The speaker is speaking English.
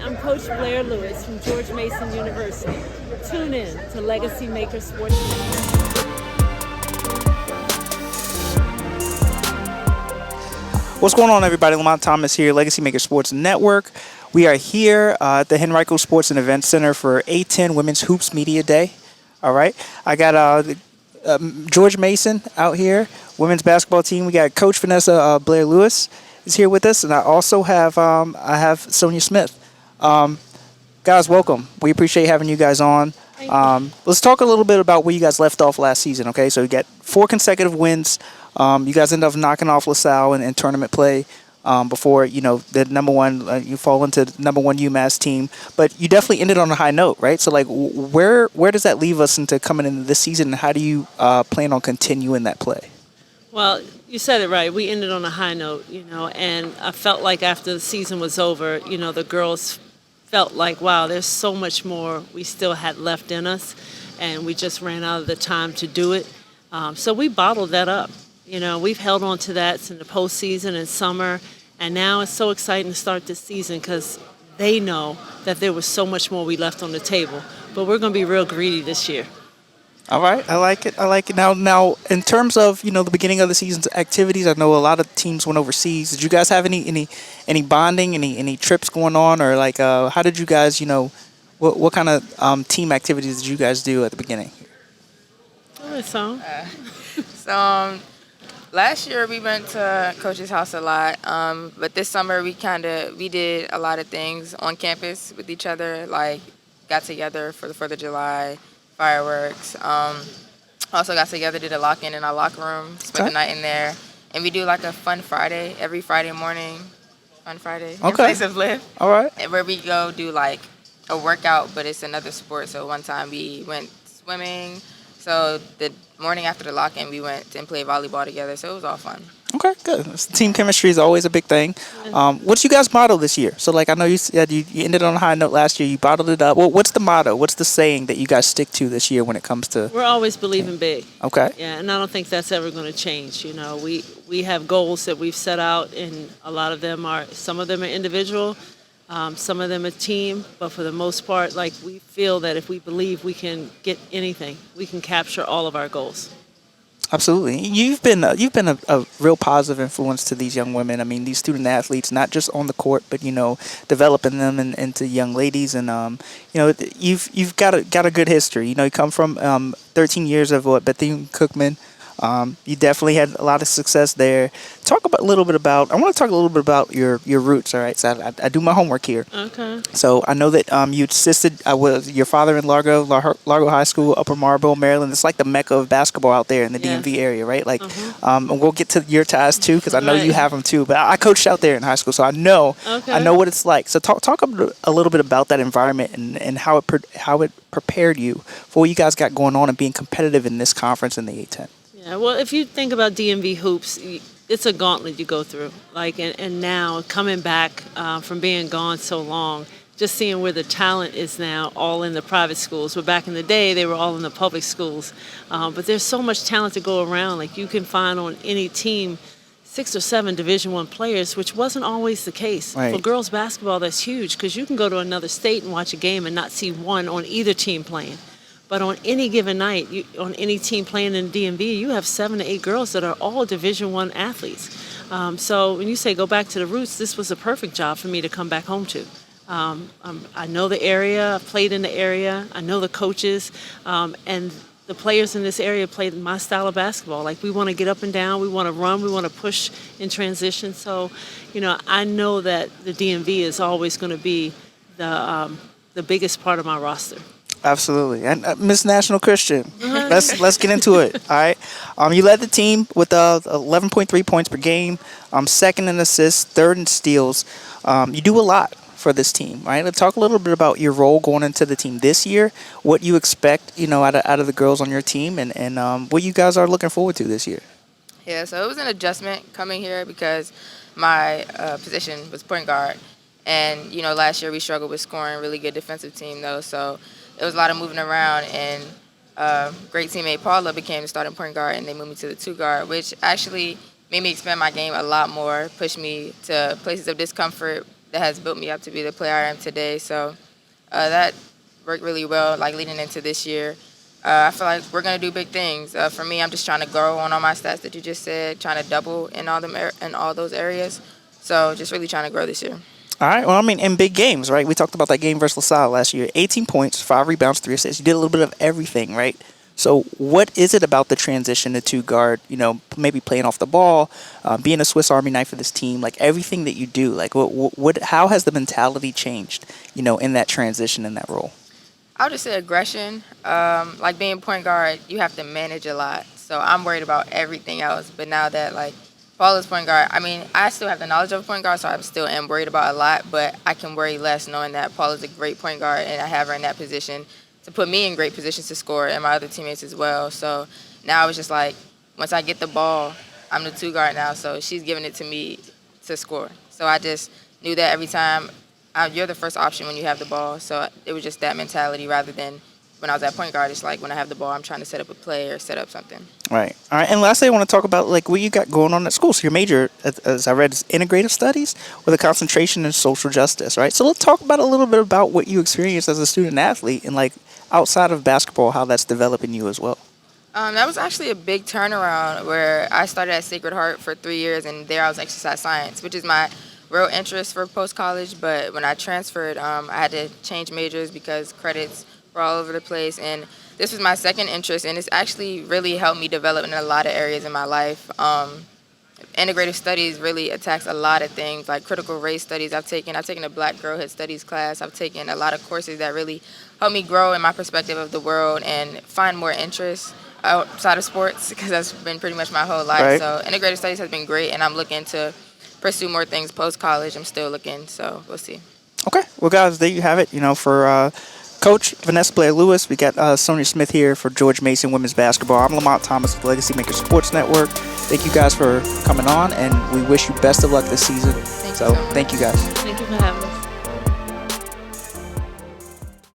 I'm Coach Blair-Lewis from George Mason University. Tune in to LegacyMaker Sports Network. What's going on, everybody? Lamonte Thomas here, LegacyMaker Sports Network. We are here at the Henrico Sports and Events Center for A10 Women's Hoops Media Day. All right. I got George Mason out here, women's basketball team. We got Coach Vanessa Blair-Lewis is here with us, and I also have Sonia Smith. Guys, welcome. We appreciate having you guys on. Let's talk a little bit about where you guys left off last season. Okay, so you got 4 consecutive wins. You guys end up knocking off LaSalle in tournament play before, the number one, you fall into the number one UMass team. But you definitely ended on a high note, right? So, like, where does that leave us into coming into this season, and how do you plan on continuing that play? Well, you said it right. We ended on a high note, and I felt like after the season was over, the girls felt like, wow, there's so much more we still had left in us, and we just ran out of the time to do it. So we bottled that up. We've held on to that in the postseason and summer, and now it's so exciting to start this season because they know that there was so much more we left on the table. But we're going to be real greedy this year. All right, I like it. Now, in terms of the beginning of the season's activities, I know a lot of teams went overseas. Did you guys have any bonding, any trips going on, or like how did you guys what kind of team activities did you guys do at the beginning? So last year we went to Coach's house a lot, but this summer we did a lot of things on campus with each other, like got together for the 4th of July. Fireworks. Also got together, did a lock-in in our locker room, spent the night in there. And we do like a fun Friday every Friday morning. Fun Friday. In place of lift. All right. Where we go do like a workout, but it's another sport. So one time we went swimming. So the morning after the lock-in, we went and played volleyball together. So it was all fun. Okay, good. Team chemistry is always a big thing. What's you guys' motto this year? So, like, I know you said you ended on a high note last year. You bottled it up. Well, what's the motto? What's the saying that you guys stick to this year when it comes to? We're always believing big. Okay. Yeah, and I don't think that's ever going to change. We have goals that we've set out, and some of them are individual, some of them are team, but for the most part, like, we feel that if we believe we can get anything, we can capture all of our goals. Absolutely. You've been a real positive influence to these young women. I mean, these student athletes, not just on the court, but developing them into young ladies. And you've got a good history. You come from 13 years of Bethune-Cookman. You definitely had a lot of success there. I want to talk a little bit about your roots. All right, so I do my homework here. Okay. So I know that you assisted with your father in Largo High School, Upper Marlboro, Maryland. It's like the mecca of basketball out there in the DMV area, right? Like, and we'll get to your ties too, because I know you have them too. But I coached out there in high school, so I know what it's like. So talk a little bit about that environment and how it prepared you for what you guys got going on and being competitive in this conference in the A10. Yeah, well, if you think about DMV hoops, it's a gauntlet you go through. Like, and now coming back from being gone so long, just seeing where the talent is now, all in the private schools. But back in the day, they were all in the public schools. But there's so much talent to go around. Like, you can find on any team 6 or 7 Division I players, which wasn't always the case. Right. For girls basketball, that's huge because you can go to another state and watch a game and not see one on either team playing. But on any given night, on any team playing in DMV, you have 7 to 8 girls that are all Division I athletes. So when you say go back to the roots, this was a perfect job for me to come back home to. I know the area. I've played in the area. I know the coaches. And the players in this area played my style of basketball. Like, we want to get up and down. We want to run. We want to push in transition. So, I know that the DMV is always going to be the biggest part of my roster. Absolutely. And Miss National Christian, let's get into it. All right. You led the team with 11.3 points per game, second in assists, third in steals. You do a lot for this team, right? Let's talk a little bit about your role going into the team this year, what you expect, out of the girls on your team, and what you guys are looking forward to this year. Yeah, so it was an adjustment coming here because my position was point guard. And, last year we struggled with scoring, really good defensive team, though, so it was a lot of moving around, and great teammate Paula became the starting point guard, and they moved me to the 2 guard, which actually made me expand my game a lot more, pushed me to places of discomfort that has built me up to be the player I am today. So that worked really well, like leading into this year. I feel like we're gonna do big things. For me, I'm just trying to grow on all my stats that you just said, trying to double in all those areas. So just really trying to grow this year. All right. Well, I mean, in big games, right? We talked about that game versus LaSalle last year. 18 points, 5 rebounds, 3 assists. You did a little bit of everything, right? So what is it about the transition to two guard, maybe playing off the ball, being a Swiss Army knife for this team, like everything that you do, like how has the mentality changed, in that transition, in that role? I would just say aggression. Like being point guard, you have to manage a lot. So I'm worried about everything else. But now that like Paul is point guard, I mean, I still have the knowledge of a point guard, so I still am worried about a lot. But I can worry less knowing that Paul is a great point guard and I have her in that position to put me in great positions to score and my other teammates as well. So now it's just like once I get the ball, I'm the two guard now, so she's giving it to me to score. So I just knew that every time you're the first option when you have the ball. So it was just that mentality rather than when I was at point guard. It's like when I have the ball, I'm trying to set up a play or set up something. Right. All right. And lastly, I want to talk about like what you got going on at school. So your major, as I read, is integrative studies with a concentration in social justice, right? So let's talk about a little bit about what you experienced as a student athlete and like outside of basketball, how that's developing you as well. That was actually a big turnaround where I started at Sacred Heart for 3 years, and there I was exercise science, which is my real interest for post-college. But when I transferred, I had to change majors because credits were all over the place. And this was my second interest, and it's actually really helped me develop in a lot of areas in my life. Integrative studies really attacks a lot of things, like critical race studies. I've taken a Black girlhood studies class. I've taken a lot of courses that really help me grow in my perspective of the world and find more interests outside of sports, because that's been pretty much my whole life. Right. So integrative studies has been great, and I'm looking to pursue more things post-college. I'm still looking, so we'll see. Okay. Well, guys, there you have it. For Coach Vanessa Blair-Lewis, we got Sonia Smith here for George Mason Women's Basketball. I'm Lamonte Thomas with LegacyMaker Sports Network. Thank you guys for coming on, and we wish you best of luck this season. Thank you so much. Thank you guys. Thank you for having us.